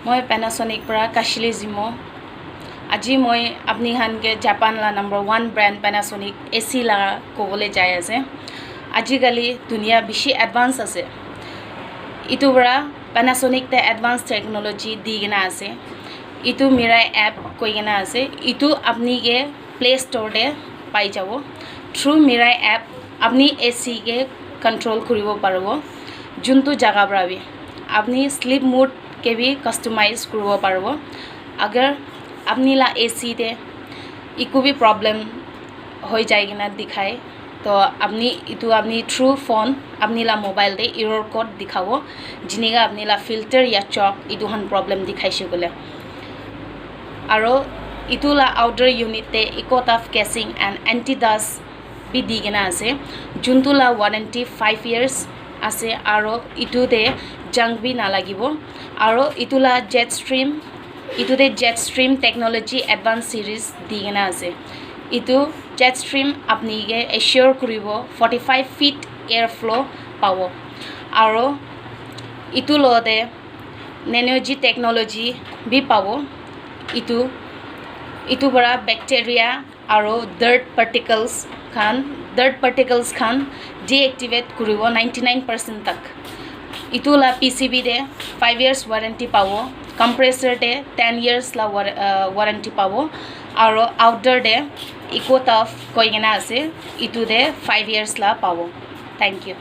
মই Panasonic পৰা কাশিলি জিমো আজি মই আপনি হানকে জাপান লা number 1 ব্র্যান্ড Panasonic AC লা কবলে যাই আছে আজিকালি দুনিয়া বেশি অ্যাডভান্স আছে ইটো পৰা Panasonic তে অ্যাডভান্স টেকনোলজি দিগনা আছে ইটো মিৰাই এপ কইগনা আছে ইটো আপনি কে প্লে স্টোৰ দে পাই যাব থ্ৰু মিৰাই এপ আপনি AC কে कंट्रोल करिब पारब जुनतु जगह ब्राबी अपनी स्लीप मोड के भी कस्टमाइज करिब पारब अगर अपनी ला AC दे इको भी प्रॉब्लम हो जाएगी दिखाए तो अपनी इतु अपनी थ्रू फोन अपनी ला मोबाइल दे एरर कोड दिखाओ जिनेगा अपनी ला फिल्टर या चॉक इतु हन प्रॉब्लम दिखाइसे बोले आरो इतु ला आउटडोर यूनिट दे eco tough casing and anti dust भी दिगना আছে जुनतु ला वारंटी 5 years আছে আৰু ইটো দে জং भी না লাগিব আৰু ইটো লা জেট স্ট্ৰিম টেকনোলজি এডভান্স সিৰিজ দিগনা আছে ইটো জেট স্ট্ৰিম আপনি কে এশ্योर কৰিব 45 feet এয়াৰ ফ্লো পাব আৰু ইটো লতে নেনোজি টেকনোলজি भी পাব ইটো বড়া ব্যাকটেৰিয়া আৰু ডার্ট पार्टिकल्स खान डीएक्टिवेट करिब 99% तक इतु ला पीसीबी दे 5 years वारंटी पावो कंप्रेसर दे 10 years ला वारंटी पावो और आउटडोर दे इको टफ कोइगना आसे इतु दे 5 years ला पावो थैंक यू